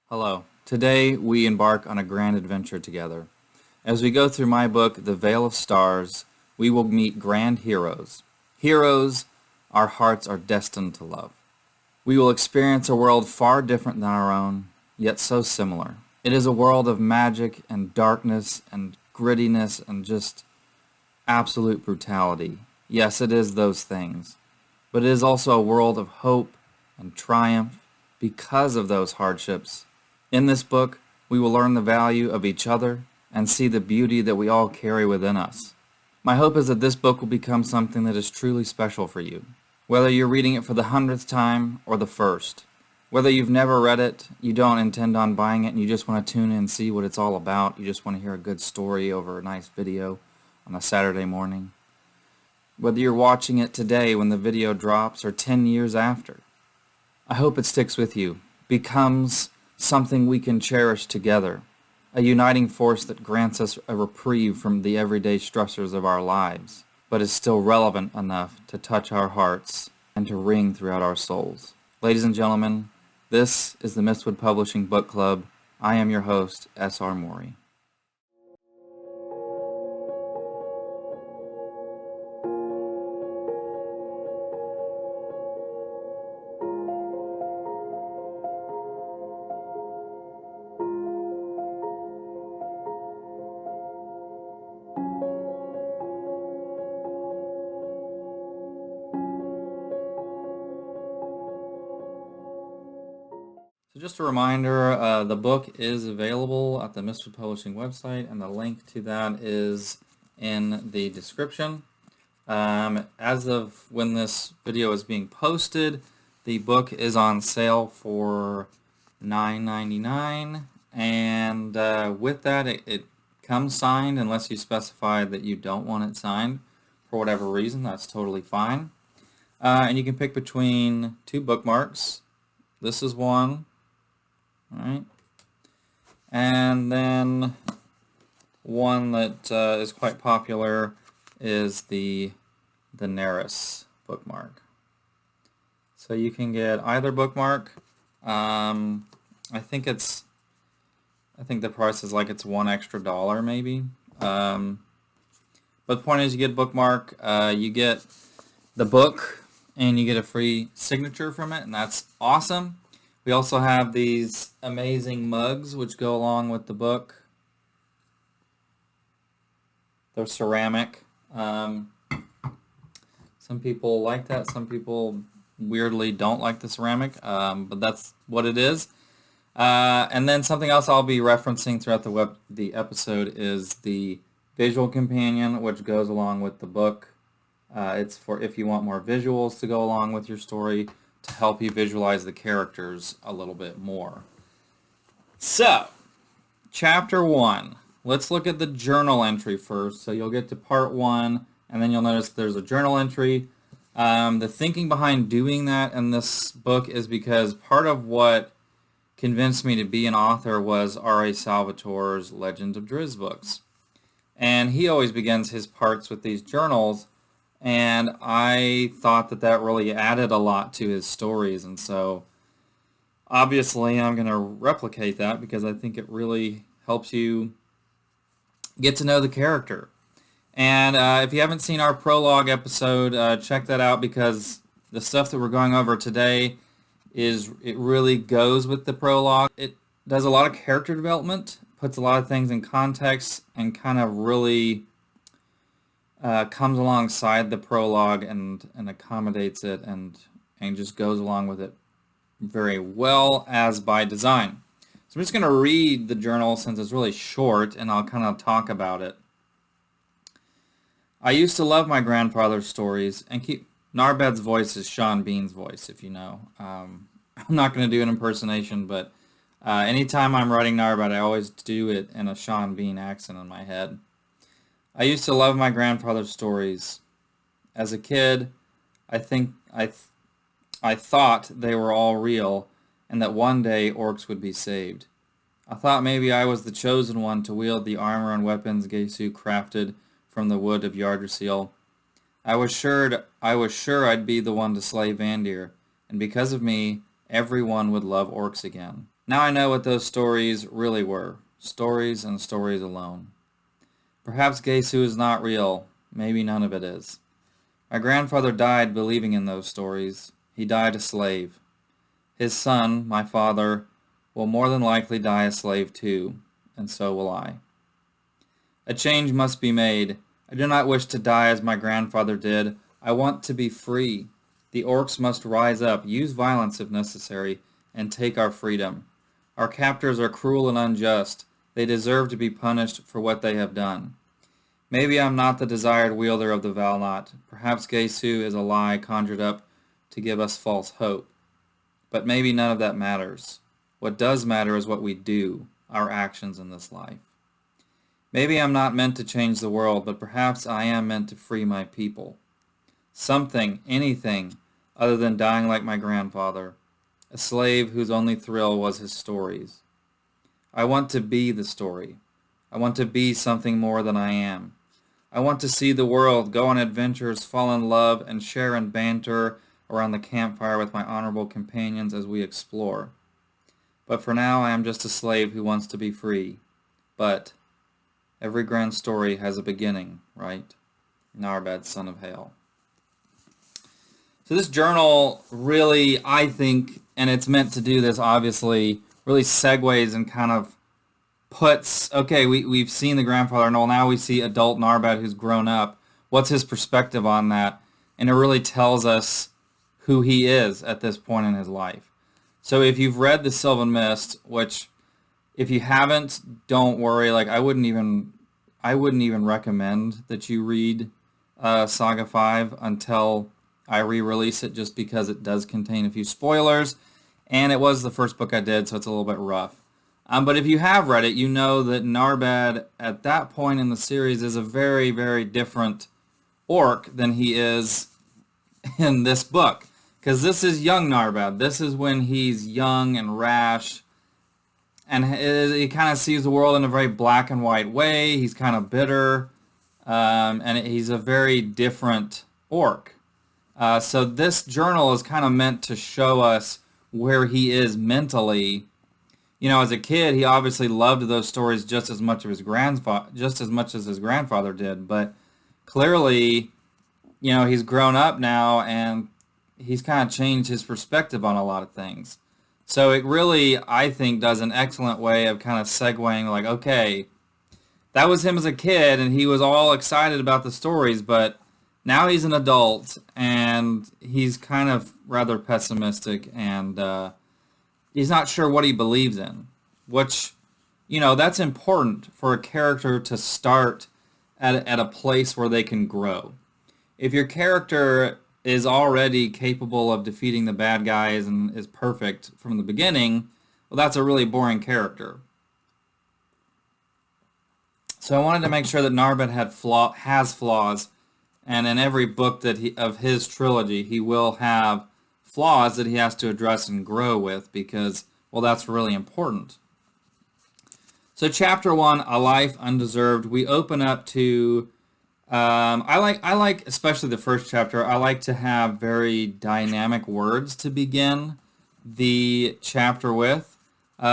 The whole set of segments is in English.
Hello. Today we embark on a grand adventure together. As we go through my book, The Veil of Stars, we will meet grand heroes. Heroes our hearts are destined to love. We will experience a world far different than our own, yet so similar. It is a world of magic and darkness and grittiness and just absolute brutality. Yes, it is those things. But it is also a world of hope and triumph because of those hardships. In this book, we will learn the value of each other and see the beauty that we all carry within us. My hope is that this book will become something that is truly special for you. Whether you're reading it for the 100th time or the first, whether you've never read it, you don't intend on buying it, and you just want to tune in and see what it's all about, you just want to hear a good story over a nice video on a Saturday morning. Whether you're watching it today when the video drops or 10 years after, I hope it sticks with you, becomes something we can cherish together, a uniting force that grants us a reprieve from the everyday stressors of our lives, but is still relevant enough to touch our hearts and to ring throughout our souls. Ladies and gentlemen, this is the Mistwood Publishing Book Club. I am your host, S.R. Mowry. So just a reminder, the book is available at the Mistwood Publishing website, and the link to that is in the description. As of when this video is being posted, the book is on sale for $9.99, and with that, it comes signed unless you specify that you don't want it signed for whatever reason. That's totally fine. And you can pick between two bookmarks. This is one. All right, and then one that is quite popular is the Daenerys bookmark. So you can get either bookmark. I think the price is like it's $1 extra maybe. But the point is, you get bookmark, you get the book, and you get a free signature from it, and that's awesome. We also have these amazing mugs which go along with the book. They're ceramic. Some people like that. Some people weirdly don't like the ceramic, but that's what it is. And then something else I'll be referencing throughout the episode is the visual companion, which goes along with the book. It's for if you want more visuals to go along with your story, to help you visualize the characters a little bit more. So, chapter 1. Let's look at the journal entry first. So you'll get to part 1, and then you'll notice there's a journal entry. The thinking behind doing that in this book is because part of what convinced me to be an author was R.A. Salvatore's Legend of Drizzt books. And he always begins his parts with these journals, and I thought that really added a lot to his stories, and so obviously I'm going to replicate that because I think it really helps you get to know the character. And if you haven't seen our prologue episode, check that out, because the stuff that we're going over today it really goes with the prologue. It does a lot of character development, puts a lot of things in context, and kind of really comes alongside the prologue and accommodates it and just goes along with it very well, as by design. So I'm just going to read the journal since it's really short, and I'll kind of talk about it. I used to love my grandfather's stories, and Narbad's voice is Sean Bean's voice, if you know. I'm not going to do an impersonation, but anytime I'm writing Narbad, I always do it in a Sean Bean accent in my head. I used to love my grandfather's stories. As a kid, I thought they were all real, and that one day orcs would be saved. I thought maybe I was the chosen one to wield the armor and weapons Gesu crafted from the wood of Yggdrasil. I was sure I'd be the one to slay Vandir, and because of me, everyone would love orcs again. Now I know what those stories really were. Stories and stories alone. Perhaps Gesu is not real. Maybe none of it is. My grandfather died believing in those stories. He died a slave. His son, my father, will more than likely die a slave too, and so will I. A change must be made. I do not wish to die as my grandfather did. I want to be free. The orcs must rise up, use violence if necessary, and take our freedom. Our captors are cruel and unjust. They deserve to be punished for what they have done. Maybe I'm not the desired wielder of the Valnot. Perhaps Gesu is a lie conjured up to give us false hope. But maybe none of that matters. What does matter is what we do, our actions in this life. Maybe I'm not meant to change the world, but perhaps I am meant to free my people. Something, anything, other than dying like my grandfather, a slave whose only thrill was his stories. I want to be the story. I want to be something more than I am. I want to see the world, go on adventures, fall in love, and share in banter around the campfire with my honorable companions as we explore. But for now I am just a slave who wants to be free. But every grand story has a beginning, right? Narbad, son of Hail. So this journal really, I think, and it's meant to do this obviously, really segues and kind of puts, okay, we've seen the grandfather, and now we see adult Narbad who's grown up. What's his perspective on that? And it really tells us who he is at this point in his life. So if you've read The Sylvan Mist, which if you haven't, don't worry. Like I wouldn't even recommend that you read Saga 5 until I re-release it, just because it does contain a few spoilers, and it was the first book I did, so it's a little bit rough. But if you have read it, you know that Narbad at that point in the series is a very, very different orc than he is in this book. Because this is young Narbad. This is when he's young and rash, and he kind of sees the world in a very black and white way. He's kind of bitter, and he's a very different orc. So this journal is kind of meant to show us where he is mentally. You know, as a kid, he obviously loved those stories just as much as his grandfather did. But clearly, you know, he's grown up now, and he's kind of changed his perspective on a lot of things. So it really, I think, does an excellent way of kind of segueing, like, okay, that was him as a kid, and he was all excited about the stories, but now he's an adult, and he's kind of rather pessimistic, and he's not sure what he believes in, which, you know, that's important for a character to start at a place where they can grow. If your character is already capable of defeating the bad guys and is perfect from the beginning, well, that's a really boring character. So I wanted to make sure that Narbad has flaws, and in every book of his trilogy, he will have flaws that he has to address and grow with, because, well, that's really important. So chapter 1, A Life Undeserved, we open up to, I like, especially the first chapter, I like to have very dynamic words to begin the chapter with.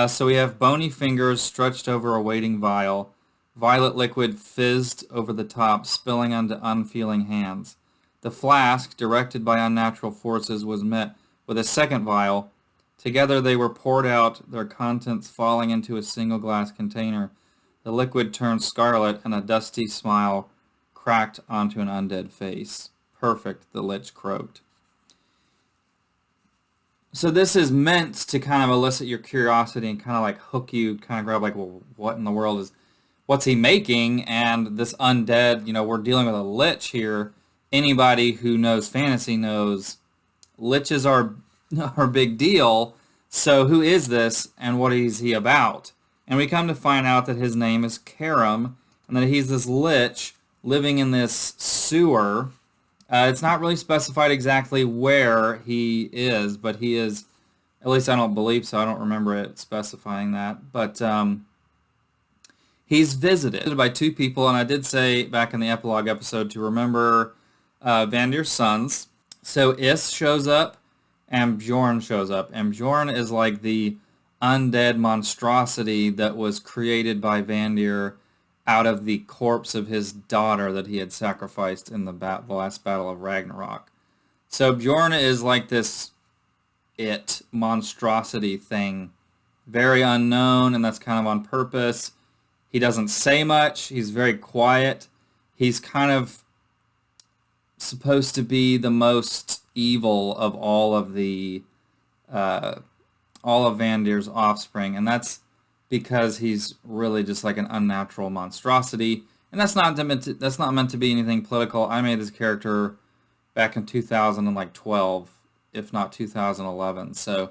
So we have bony fingers stretched over a waiting vial. Violet liquid fizzed over the top, spilling onto unfeeling hands. The flask, directed by unnatural forces, was met with a second vial. Together they were poured out, their contents falling into a single glass container. The liquid turned scarlet, and a dusty smile cracked onto an undead face. Perfect, the lich croaked. So this is meant to kind of elicit your curiosity and kind of like hook you, kind of grab like, well, what in the world is, what's he making? And this undead, you know, we're dealing with a lich here. Anybody who knows fantasy knows liches are big deal. So who is this, and what is he about? And we come to find out that his name is Karam, and that he's this lich living in this sewer. It's not really specified exactly where he is, but he is, at least I don't believe so. I don't remember it specifying that. But he's visited by two people, and I did say back in the epilogue episode to remember Vandir's sons. So Is shows up, and Bjorn shows up. And Bjorn is like the undead monstrosity that was created by Vandir out of the corpse of his daughter that he had sacrificed in the last battle of Ragnarok. So Bjorn is like this monstrosity thing, very unknown, and that's kind of on purpose. He doesn't say much. He's very quiet. He's kind of supposed to be the most evil of all of Vandir's offspring, and that's because he's really just like an unnatural monstrosity. And that's not meant to be anything political. I made this character back in 2012, if not 2011. So,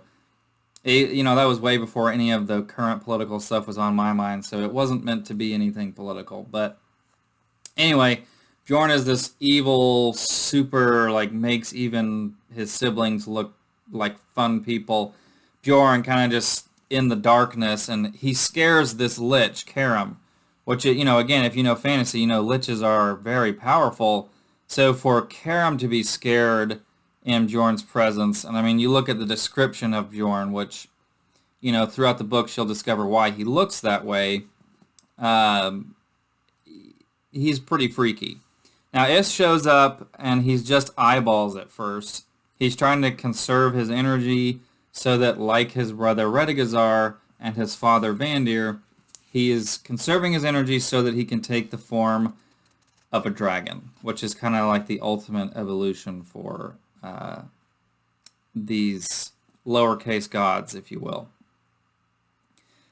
that was way before any of the current political stuff was on my mind. So it wasn't meant to be anything political. But anyway, Bjorn is this evil, super, like, makes even his siblings look like fun people. Bjorn kind of just in the darkness, and he scares this lich, Karam, which, again, if you know fantasy, liches are very powerful. So for Karam to be scared in Bjorn's presence, and I mean, you look at the description of Bjorn, which, throughout the book, you'll discover why he looks that way. He's pretty freaky. Now, Is shows up, and he's just eyeballs at first. He's trying to conserve his energy so that, like his brother Redegazar and his father Vandir, he is conserving his energy so that he can take the form of a dragon, which is kind of like the ultimate evolution for these lowercase gods, if you will.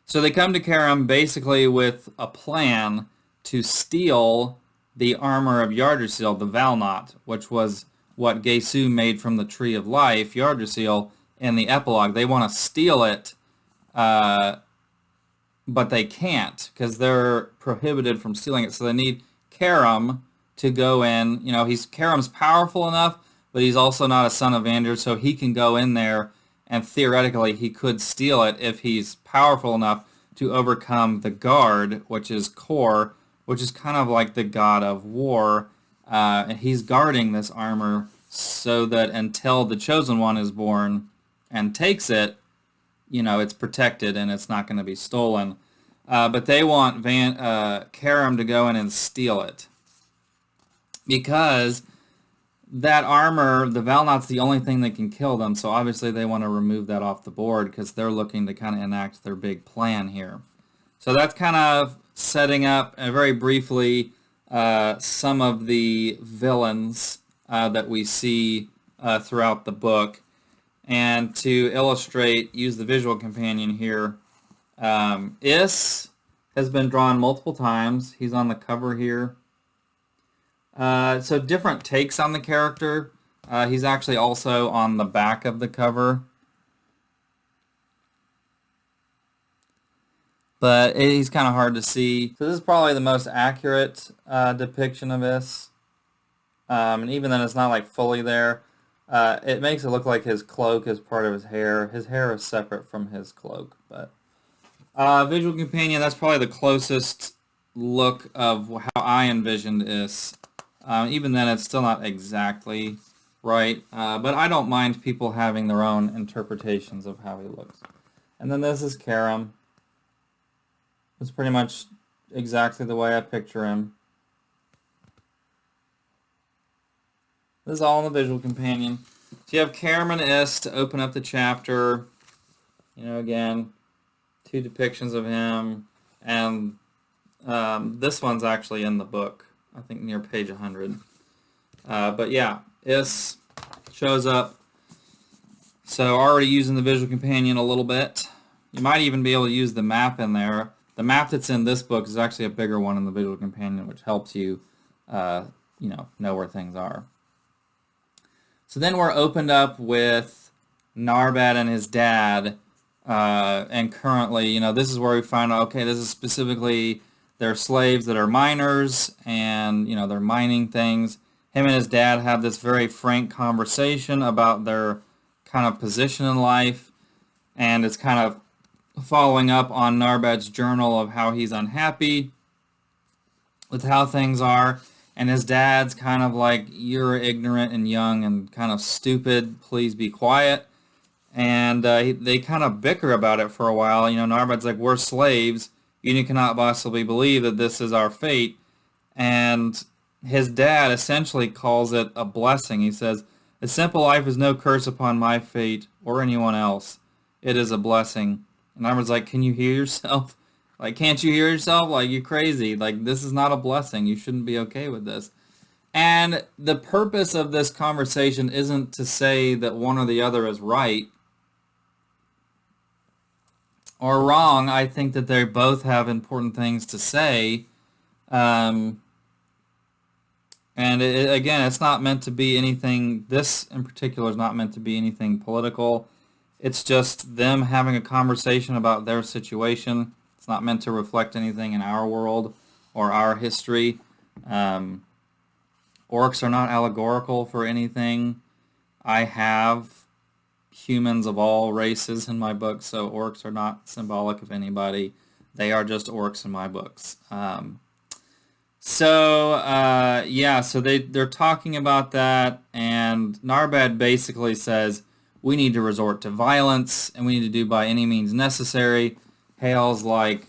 So they come to Karam basically with a plan to steal the armor of Yggdrasil, the Valnot, which was what Gesu made from the Tree of Life, Yggdrasil, in the epilogue. They want to steal it, but they can't because they're prohibited from stealing it. So they need Karam to go in. Karam's powerful enough, but he's also not a son of Vandir, so he can go in there, and theoretically he could steal it if he's powerful enough to overcome the guard, which is Kor, which is kind of like the god of war. And he's guarding this armor so that until the Chosen One is born and takes it, it's protected and it's not going to be stolen. But they want Karam to go in and steal it. Because that armor, the Valnot's the only thing that can kill them, so obviously they want to remove that off the board because they're looking to kind of enact their big plan here. So that's kind of setting up, very briefly, some of the villains that we see throughout the book. And to illustrate, use the visual companion here. Is has been drawn multiple times. He's on the cover here. So different takes on the character. He's actually also on the back of the cover. But he's kind of hard to see. So this is probably the most accurate depiction of Is. And even then it's not like fully there. It makes it look like his cloak is part of his hair. His hair is separate from his cloak. But visual companion, that's probably the closest look of how I envisioned Is. Even then, it's still not exactly right. But I don't mind people having their own interpretations of how he looks. And then this is Karam. It's pretty much exactly the way I picture him. This is all in the visual companion. So you have Karam and Is to open up the chapter. Again, two depictions of him. And this one's actually in the book. I think near page 100. But yeah, Is shows up. So already using the visual companion a little bit. You might even be able to use the map in there. The map that's in this book is actually a bigger one in the visual companion, which helps you, know where things are. So then we're opened up with Narbad and his dad, and currently, this is where we find out, okay, this is specifically their slaves that are miners, and, they're mining things. Him and his dad have this very frank conversation about their kind of position in life, and it's kind of following up on Narbad's journal of how he's unhappy with how things are, and his dad's kind of like, you're ignorant and young and kind of stupid, please be quiet. And they kind of bicker about it for a while. Narbad's like, we're slaves. You cannot possibly believe that this is our fate. And his dad essentially calls it a blessing. He says, a simple life is no curse upon my fate or anyone else. It is a blessing. And Narbad's like, can you hear yourself? Like, can't you hear yourself? Like, you crazy. Like, this is not a blessing. You shouldn't be okay with this. And the purpose of this conversation isn't to say that one or the other is right or wrong. I think that they both have important things to say. And again, it's not meant to be anything, this in particular is not meant to be anything political. It's just them having a conversation about their situation. It's not meant to reflect anything in our world or our history. Orcs are not allegorical for anything. I have humans of all races in my books, so orcs are not symbolic of anybody. They are just orcs in my books. So they're talking about that, and Narbad basically says, we need to resort to violence, and we need to do by any means necessary. Hale's like,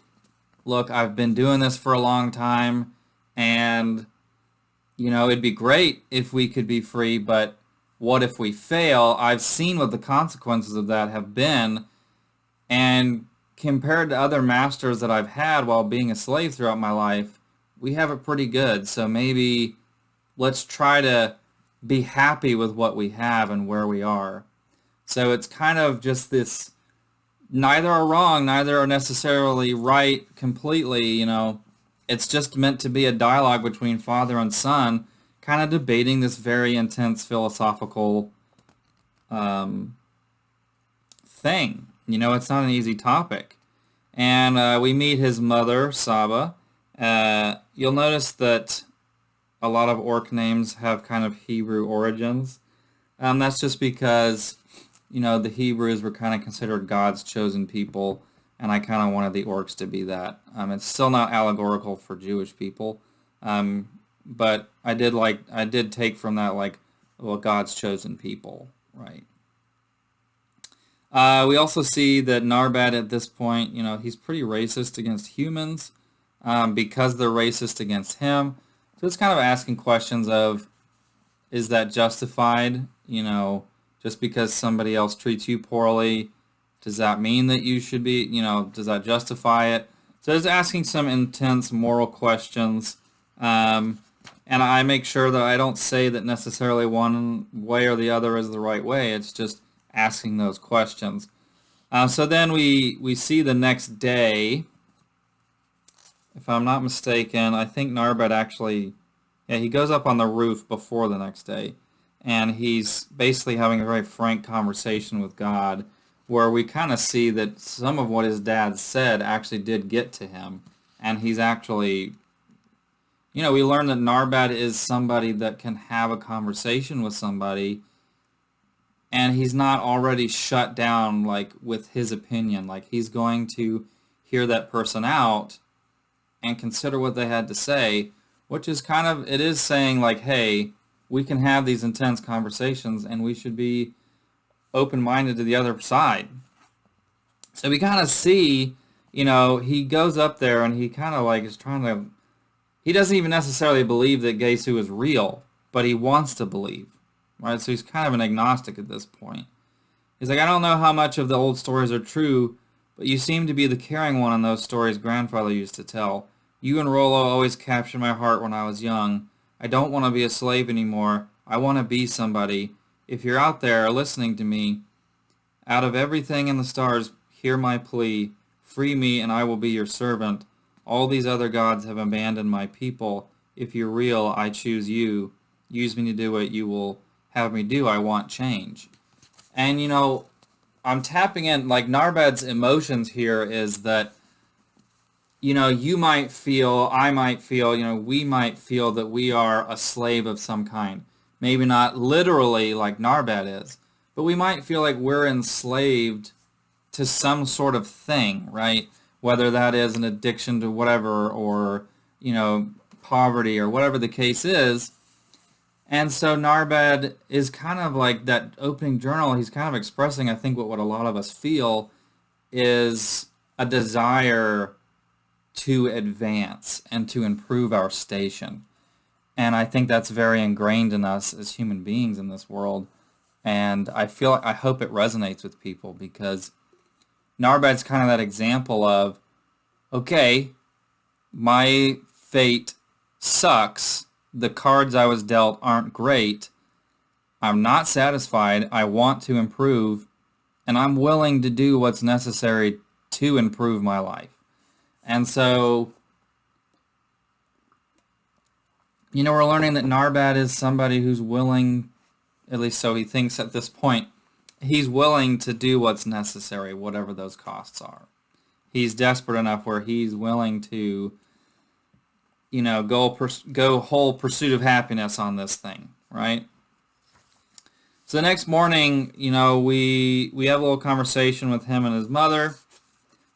look, I've been doing this for a long time, and, it'd be great if we could be free, but what if we fail? I've seen what the consequences of that have been, and compared to other masters that I've had while being a slave throughout my life, we have it pretty good. So maybe let's try to be happy with what we have and where we are. So it's kind of just this, neither are wrong, neither are necessarily right completely, It's just meant to be a dialogue between father and son, kind of debating this very intense philosophical thing. It's not an easy topic. And we meet his mother, Saba. You'll notice that a lot of orc names have kind of Hebrew origins. That's just because, the Hebrews were kind of considered God's chosen people, and I kind of wanted the orcs to be that. It's still not allegorical for Jewish people, but I did take from that, like, well, God's chosen people, right? We also see that Narbad at this point, he's pretty racist against humans. Because they're racist against him. So it's kind of asking questions of, is that justified? Just because somebody else treats you poorly, does that mean that you should be, does that justify it? So it's asking some intense moral questions. And I make sure that I don't say that necessarily one way or the other is the right way. It's just asking those questions. So then we see the next day. If I'm not mistaken, I think Narbad actually, he goes up on the roof before the next day, and he's basically having a very frank conversation with God, where we kind of see that some of what his dad said actually did get to him, and he's actually, we learn that Narbad is somebody that can have a conversation with somebody, and he's not already shut down, like, with his opinion. Like, he's going to hear that person out and consider what they had to say, which is kind of, it is saying, like, hey, we can have these intense conversations and we should be open-minded to the other side. So we kind of see, he goes up there and he kind of like is trying to, he doesn't even necessarily believe that Gesu is real, but he wants to believe, right? So he's kind of an agnostic at this point. He's like, I don't know how much of the old stories are true, but you seem to be the caring one in those stories grandfather used to tell. You and Rollo always captured my heart when I was young. I don't want to be a slave anymore. I want to be somebody. If you're out there listening to me, out of everything in the stars, hear my plea. Free me and I will be your servant. All these other gods have abandoned my people. If you're real, I choose you. Use me to do what you will have me do. I want change. And, I'm tapping in, like, Narbad's emotions here is that, you might feel, I might feel, we might feel that we are a slave of some kind. Maybe not literally like Narbad is, but we might feel like we're enslaved to some sort of thing, right? Whether that is an addiction to whatever, or, poverty, or whatever the case is. And so Narbad is kind of like that opening journal. He's kind of expressing, I think, what a lot of us feel is a desire to advance and to improve our station. And I think that's very ingrained in us as human beings in this world. And I hope it resonates with people because Narbad's kind of that example of, okay, my fate sucks. The cards I was dealt aren't great. I'm not satisfied. I want to improve, and I'm willing to do what's necessary to improve my life. And so, we're learning that Narbad is somebody who's willing, at least so he thinks at this point, he's willing to do what's necessary, whatever those costs are. He's desperate enough where he's willing to go whole pursuit of happiness on this thing, right? So the next morning, we have a little conversation with him and his mother,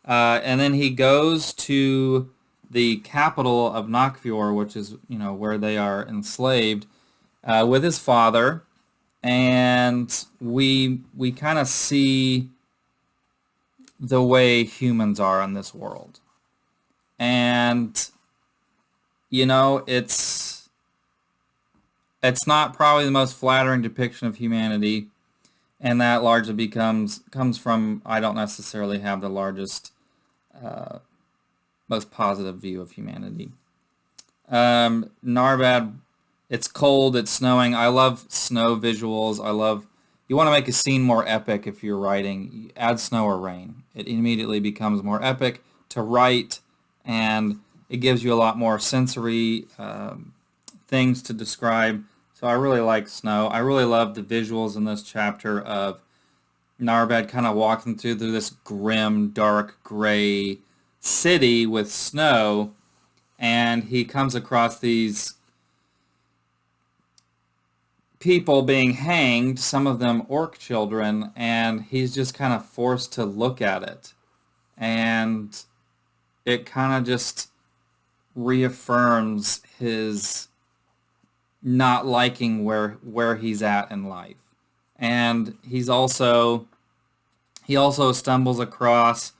and then he goes to the capital of Nakfior, which is, where they are enslaved, with his father, and we kind of see the way humans are in this world. And it's not probably the most flattering depiction of humanity, and that largely comes from I don't necessarily have the largest, most positive view of humanity. Narbad, it's cold, it's snowing. I love snow visuals. You want to make a scene more epic if you're writing, you add snow or rain. It immediately becomes more epic to write, and it gives you a lot more sensory things to describe. So I really like snow. I really love the visuals in this chapter of Narbad kind of walking through this grim, dark, gray city with snow, and he comes across these people being hanged, some of them orc children, and he's just kind of forced to look at it. And it kind of just reaffirms his not liking where he's at in life. And he also stumbles across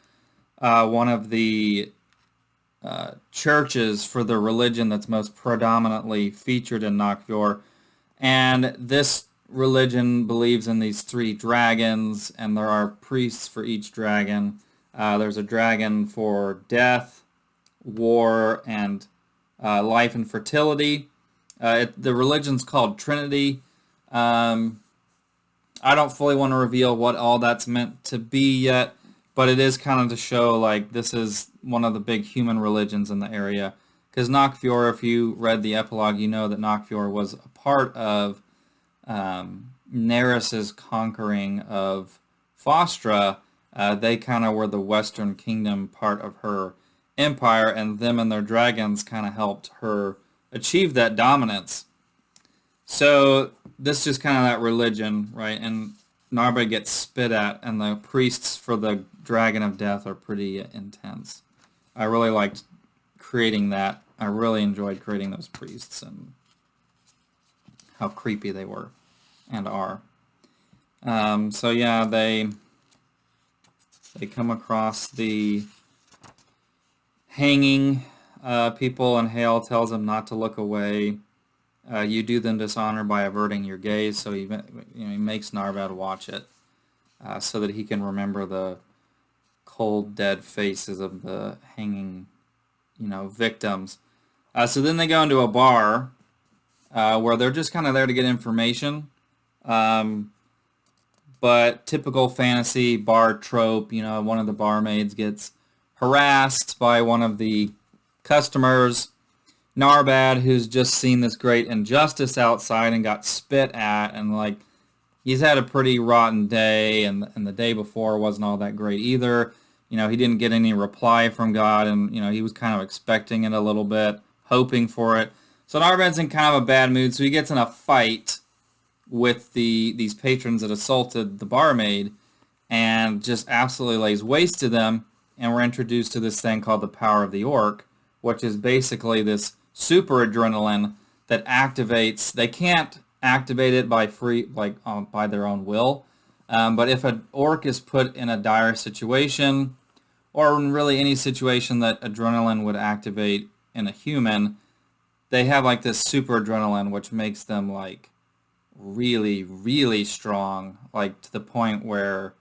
one of the churches for the religion that's most predominantly featured in Nakfior. And this religion believes in these 3 dragons, and there are priests for each dragon. There's a dragon for death, war, and life and fertility. The religion's called Trinity. I don't fully want to reveal what all that's meant to be yet, but it is kind of to show like this is one of the big human religions in the area. Because Nakfior, if you read the epilogue, you know that Nakfior was a part of Neris's conquering of Fostra. They kind of were the Western Kingdom part of her empire, and them and their dragons kind of helped her achieve that dominance. So this is just kind of that religion, right? And Narbad gets spit at, and the priests for the Dragon of Death are pretty intense. I really liked creating that. I really enjoyed creating those priests and how creepy they were and are. So yeah, they come across the hanging people, and Hale tells them not to look away. You do them dishonor by averting your gaze, so he makes Narbad watch it so that he can remember the cold, dead faces of the hanging, victims. So then they go into a bar where they're just kind of there to get information. But typical fantasy bar trope, one of the barmaids gets harassed by one of the customers. Narbad, who's just seen this great injustice outside and got spit at, and he's had a pretty rotten day, and the day before wasn't all that great either. He didn't get any reply from God, and he was kind of expecting it a little bit, hoping for it. So Narbad's in kind of a bad mood, so he gets in a fight with these patrons that assaulted the barmaid, and just absolutely lays waste to them. And we're introduced to this thing called the power of the orc, which is basically this super adrenaline that activates. They can't activate it by by their own will. But if an orc is put in a dire situation, or in really any situation that adrenaline would activate in a human, they have like this super adrenaline, which makes them like really, really strong, like to the point where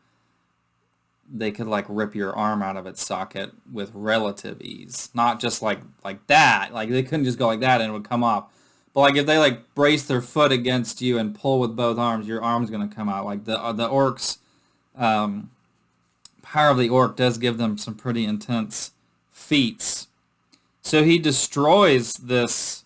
they could like rip your arm out of its socket with relative ease. Not just like that. Like they couldn't just go like that and it would come off. But like if they like brace their foot against you and pull with both arms, your arm's gonna come out. Like the orcs, power of the orc does give them some pretty intense feats. So he destroys this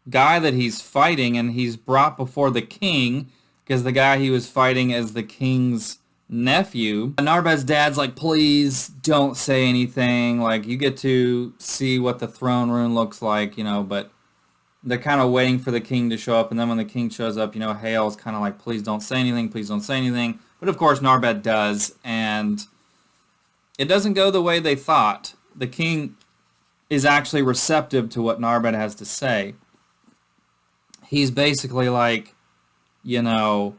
guy that he's fighting, and he's brought before the king because the guy he was fighting is the king's nephew. Narbad's dad's like, please don't say anything. Like, you get to see what the throne room looks like, you know, but they're kind of waiting for the king to show up, and then when the king shows up, you know, Hale's kind of like, please don't say anything, please don't say anything. But of course, Narbad does, and it doesn't go the way they thought. The king is actually receptive to what Narbad has to say. He's basically like, you know,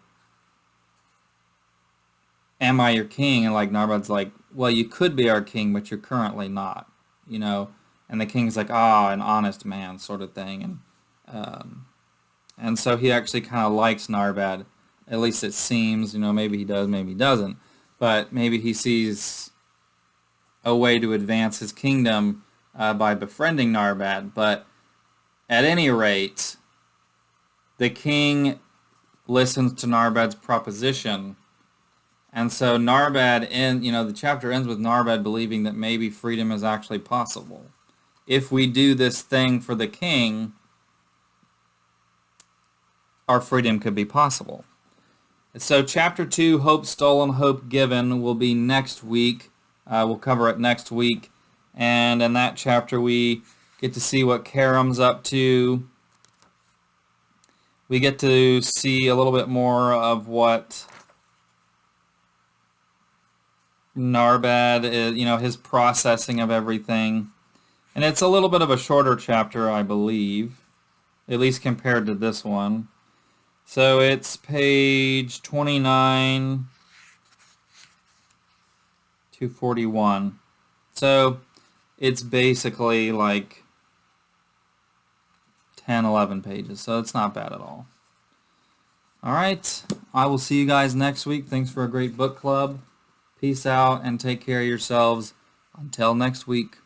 am I your king? And like Narbad's like, well, you could be our king, but you're currently not, you know. And the king's like, an honest man sort of thing. And so he actually kind of likes Narbad. At least it seems, you know, maybe he does, maybe he doesn't. But maybe he sees a way to advance his kingdom by befriending Narbad. But at any rate, the king listens to Narbad's proposition. And so Narbad, the chapter ends with Narbad believing that maybe freedom is actually possible. If we do this thing for the king, our freedom could be possible. So chapter 2, Hope Stolen, Hope Given, will be next week. We'll cover it next week. And in that chapter, we get to see what Karam's up to. We get to see a little bit more of what Narbad is, you know, his processing of everything. And it's a little bit of a shorter chapter, I believe, at least compared to this one. So it's page 29 to 41. So it's basically like 10, 11 pages, so it's not bad at all. All right, I will see you guys next week. Thanks for a great book club. Peace out and take care of yourselves. Until next week.